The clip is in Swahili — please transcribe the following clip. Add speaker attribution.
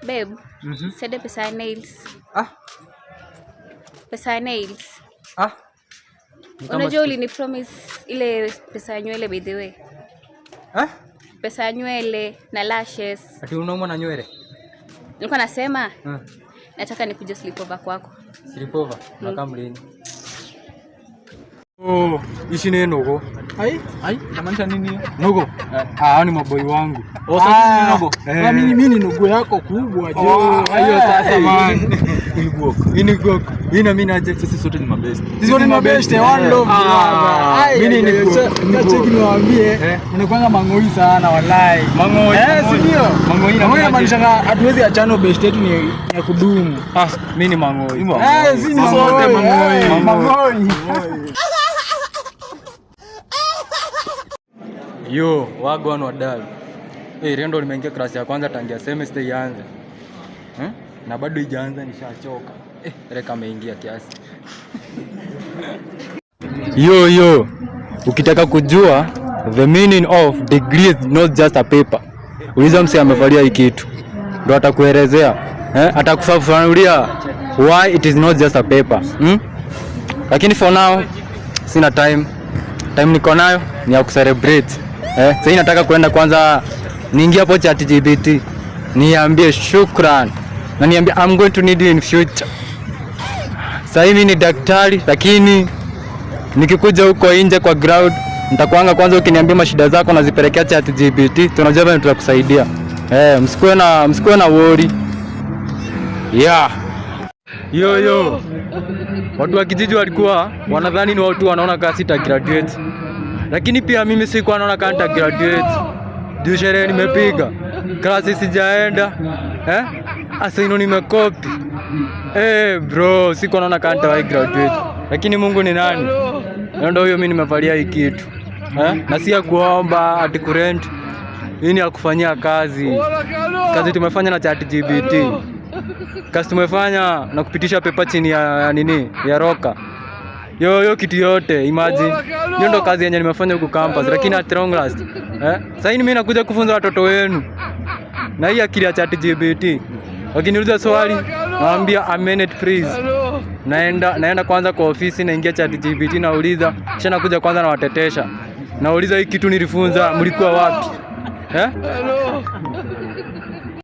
Speaker 1: Babe, sede pesa ya nails. Pesa ya nails. Unajua ulini promise ile pesa ya nywele by the way. Pesa ya nywele na lashes.
Speaker 2: Ati unaumwa na nywele?
Speaker 1: Nilikuwa nasema nataka nikuje sleepover kwako.
Speaker 2: Sleepover? Makamlini. Ishi ni nogo. Namaanisha nini? Nogo. Ni maboi wangu.
Speaker 3: Sasa ni nogo. Mimi ni nogo yako kubwa je.
Speaker 2: Hiyo sasa man. Ini gok. Ina mimi naje sisi sote ni mabest.
Speaker 3: Sisi wote ni mabest. One love.
Speaker 2: Mimi ni
Speaker 3: nacheki niwaambie unakwanga mangoi sana wallahi.
Speaker 2: Mangoi.
Speaker 3: Si ndio?
Speaker 2: Mangoi
Speaker 3: inamaanisha hatuwezi achana best yetu ni ya kudumu.
Speaker 2: Mimi ni mangoi.
Speaker 3: Si ni sote mangoi. Mangoi.
Speaker 2: Yo, wagwan wadau. Rendo nimeingia klasi ya kwanza tangia semester ianze. Na bado ijaanza nishachoka. Reka ameingia kiasi. Yo, ukitaka kujua the meaning of degree is not just a paper. Uliza mse amevalia hii kitu. Ndio atakuelezea. Atakufafanulia why it is not just a paper. Lakini for now sina time. Time niko nayo ni ya kucelebrate. Sasa nataka kwenda kwanza niingie hapo ChatGPT. Niambie shukran. Na niambie I'm going to need you in future. Sasa mimi ni daktari lakini nikikuja huko nje kwa ground nitakuanga kwanza ukiniambia mashida zako na zipelekea ChatGPT. Tunajua vile tutakusaidia. Msikuwe na worry. Yeah. Yo. Watu wa kijiji walikuwa wanadhani ni watu wanaona kama sita graduate. Lakini pia mimi sikuwa naona kama nita graduate. Juu sherehe nimepiga. Klasi sijaenda. Asaino nimekopi. Bro, sikuwa naona kama nita graduate. Lakini Mungu ni nani? Ndio huyo mimi nimevalia hii kitu. Na si ya kuomba ati kurent. Hii ni ya kufanyia kazi. Kazi tumefanya na ChatGPT. Kazi tumefanya na kupitisha pepa chini ya nini? Ya roka. Yo kitu yote imagine. Hiyo ndo kazi yenye nimefanya huko campus lakini at long last. Sasa mimi nakuja kufunza watoto wenu. Na hii akili ya ChatGPT. Wakiniuliza swali, naambia a minute please. Naenda kwanza kwa ofisi naingia ChatGPT nauliza, kisha nakuja kwanza na watetesha. Nauliza hii kitu nilifunza mlikuwa wapi?